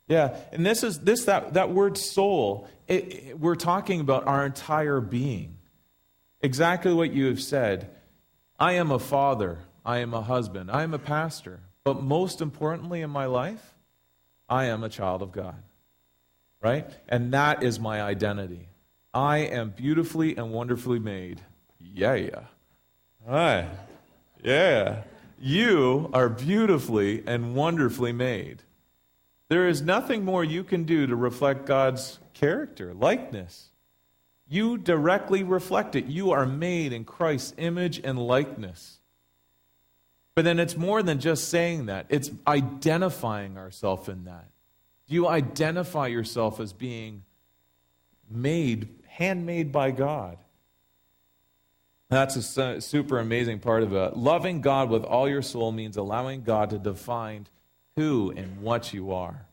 Yeah, and that word soul, we're talking about our entire being. Exactly what you have said. I am a father. I am a husband. I am a pastor. But most importantly in my life, I am a child of God. Right? And that is my identity. I am beautifully and wonderfully made. Yeah. All right. Yeah. You are beautifully and wonderfully made. There is nothing more you can do to reflect God's character, likeness. You directly reflect it. You are made in Christ's image and likeness. But then it's more than just saying that. It's identifying ourselves in that. Do you identify yourself as being made, handmade by God? That's a super amazing part of it. Loving God with all your soul means allowing God to define who and what you are.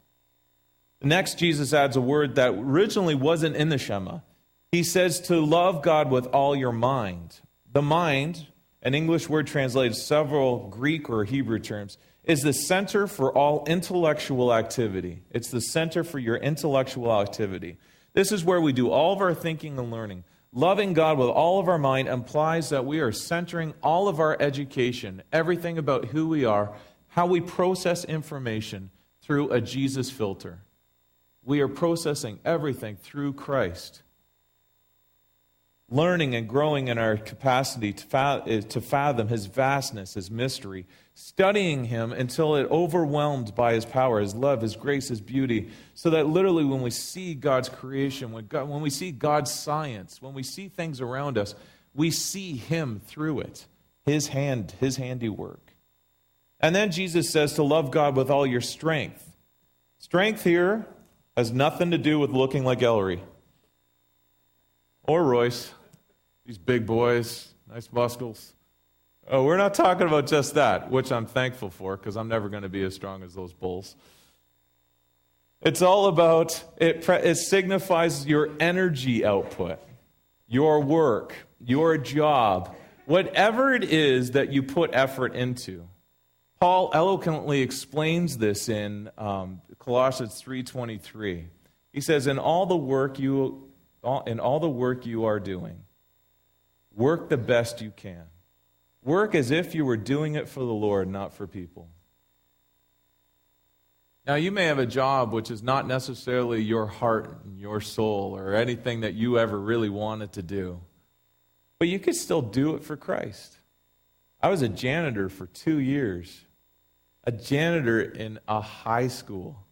Next, Jesus adds a word that originally wasn't in the Shema. He says to love God with all your mind. The mind, an English word translated several Greek or Hebrew terms, is the center for all intellectual activity. It's the center for your intellectual activity. This is where we do all of our thinking and learning. Loving God with all of our mind implies that we are centering all of our education, everything about who we are, how we process information through a Jesus filter. We are processing everything through Christ. Learning and growing in our capacity to fathom His vastness, His mystery. Studying Him until it overwhelmed by His power, His love, His grace, His beauty. So that literally when we see God's creation, when we see God's science, when we see things around us, we see Him through it. His hand, His handiwork. And then Jesus says to love God with all your strength. Strength here has nothing to do with looking like Ellery or Royce. These big boys, nice muscles. Oh, we're not talking about just that, which I'm thankful for because I'm never going to be as strong as those bulls. It's all about, it signifies your energy output, your work, your job, whatever it is that you put effort into. Paul eloquently explains this in Colossians 3:23. He says, in all the work you are doing, work the best you can. Work as if you were doing it for the Lord, not for people. Now, you may have a job which is not necessarily your heart and your soul or anything that you ever really wanted to do, but you could still do it for Christ. I was a janitor for 2 years, a janitor in a high school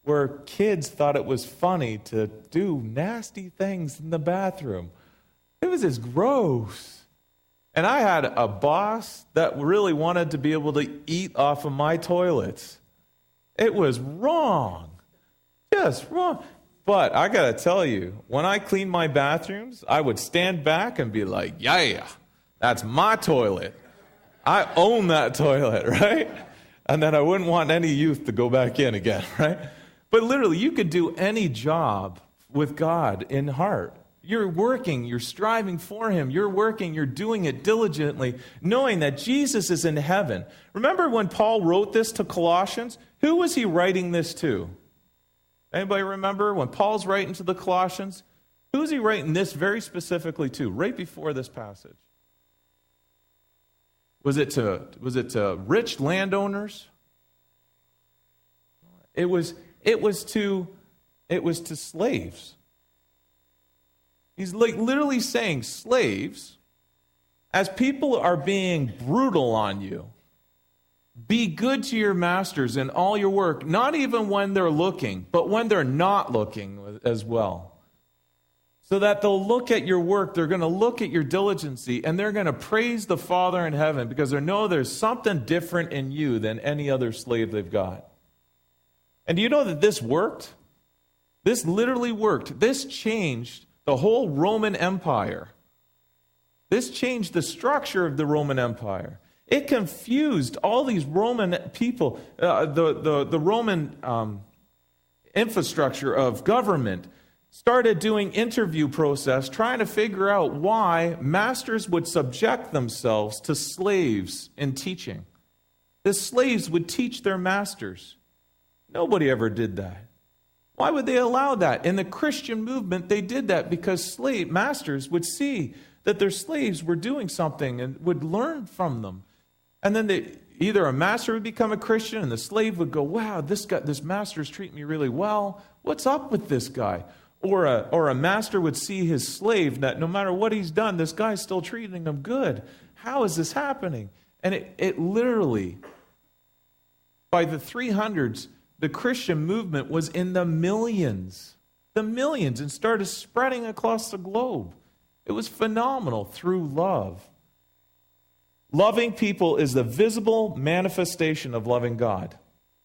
where kids thought it was funny to do nasty things in the bathroom. It was just gross. And I had a boss that really wanted to be able to eat off of my toilets. It was wrong. Just wrong. But I got to tell you, when I cleaned my bathrooms, I would stand back and be like, yeah, that's my toilet. I own that toilet, right? And then I wouldn't want any youth to go back in again, right? But literally, you could do any job with God in heart. You're working, you're striving for Him, you're working, you're doing it diligently, knowing that Jesus is in heaven. Remember when Paul wrote this to Colossians? Who was he writing this to? Anybody remember when Paul's writing to the Colossians? Who is he writing this very specifically to, right before this passage? Was it to rich landowners? It was to slaves. He's literally saying, slaves, as people are being brutal on you, be good to your masters in all your work, not even when they're looking, but when they're not looking as well. So that they'll look at your work, they're going to look at your diligency, and they're going to praise the Father in heaven because they know there's something different in you than any other slave they've got. And do you know that this worked? This literally worked. This changed the whole Roman Empire. This changed the structure of the Roman Empire. It confused all these Roman people, the Roman infrastructure of government started doing interview process, trying to figure out why masters would subject themselves to slaves in teaching. The slaves would teach their masters. Nobody ever did that. Why would they allow that? In the Christian movement, they did that because slave masters would see that their slaves were doing something and would learn from them. And then either a master would become a Christian and the slave would go, wow, this master's treating me really well. What's up with this guy? Or a master would see his slave that no matter what he's done, this guy's still treating him good. How is this happening? And it literally, by the 300s, the Christian movement was in the millions, and started spreading across the globe. It was phenomenal through love. Loving people is the visible manifestation of loving God.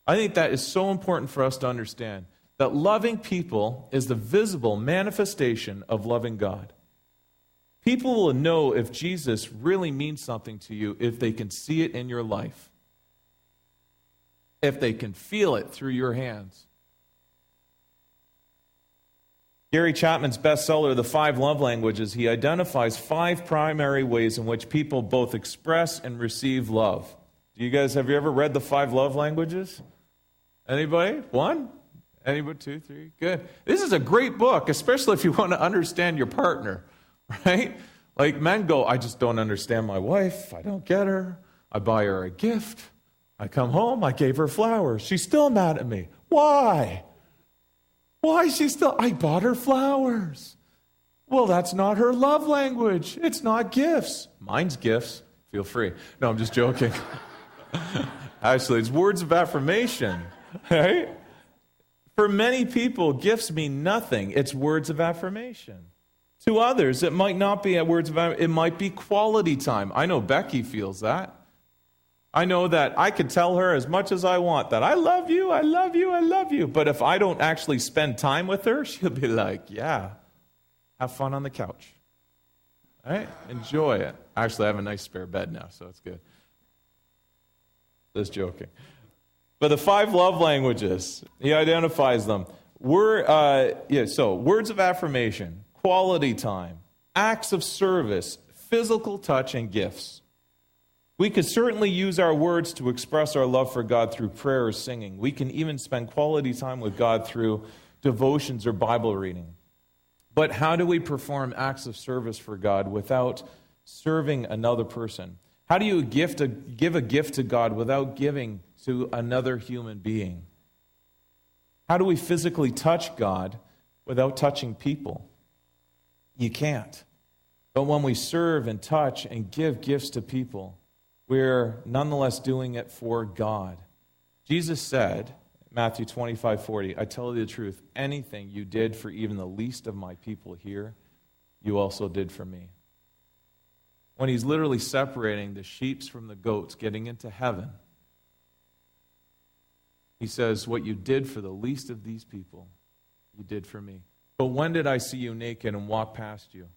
I think that is so important for us to understand, that loving people is the visible manifestation of loving God. People will know if Jesus really means something to you if they can see it in your life, if they can feel it through your hands. Gary Chapman's bestseller, The 5 Love Languages, he identifies 5 primary ways in which people both express and receive love. Have you ever read The 5 Love Languages? Anybody? 1? Anybody? 2, 3? Good. This is a great book, especially if you want to understand your partner, right? Like men go, I just don't understand my wife. I don't get her. I buy her a gift. I come home, I gave her flowers. She's still mad at me. Why? Why is she still? I bought her flowers. Well, that's not her love language. It's not gifts. Mine's gifts. Feel free. No, I'm just joking. Actually, it's words of affirmation, right? For many people, gifts mean nothing. It's words of affirmation. To others, it might not be words of affirmation. It might be quality time. I know Becky feels that. I know that I could tell her as much as I want that I love you, I love you, I love you. But if I don't actually spend time with her, she'll be like, yeah, have fun on the couch. Right? Enjoy it. Actually, I have a nice spare bed now, so it's good. Just joking. But the 5 love languages, he identifies them. So words of affirmation, quality time, acts of service, physical touch, and gifts. We could certainly use our words to express our love for God through prayer or singing. We can even spend quality time with God through devotions or Bible reading. But how do we perform acts of service for God without serving another person? How do you give a gift to God without giving to another human being? How do we physically touch God without touching people? You can't. But when we serve and touch and give gifts to people, we're nonetheless doing it for God. Jesus said, Matthew 25:40, I tell you the truth, anything you did for even the least of my people here, you also did for me. When he's literally separating the sheep from the goats, getting into heaven, he says, what you did for the least of these people, you did for me. But when did I see you naked and walk past you?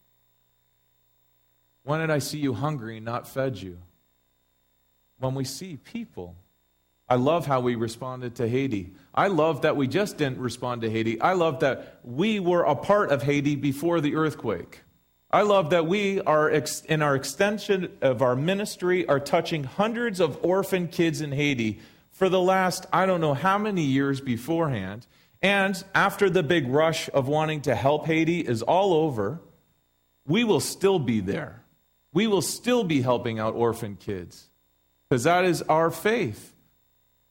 When did I see you hungry and not fed you? When we see people. I love how we responded to Haiti. I love that we just didn't respond to Haiti. I love that we were a part of Haiti before the earthquake. I love that we are, in our extension of our ministry, are touching hundreds of orphan kids in Haiti for the last, I don't know how many years beforehand. And after the big rush of wanting to help Haiti is all over, we will still be there. We will still be helping out orphan kids. Because that is our faith.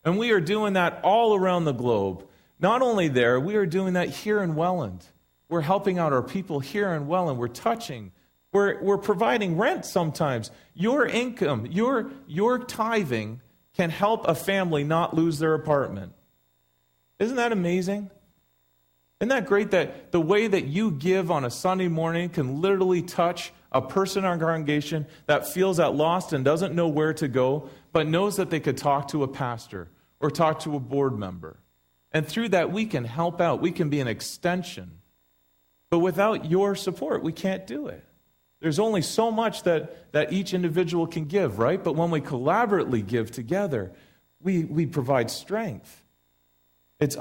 And we are doing that all around the globe. Not only there, we are doing that here in Welland. We're helping out our people here in Welland. We're touching. We're providing rent sometimes. Your income, your tithing can help a family not lose their apartment. Isn't that amazing? Isn't that great that the way that you give on a Sunday morning can literally touch a person in our congregation that feels at lost and doesn't know where to go, but knows that they could talk to a pastor or talk to a board member. And through that, we can help out. We can be an extension. But without your support, we can't do it. There's only so much that each individual can give, right? But when we collaboratively give together, we provide strength. It's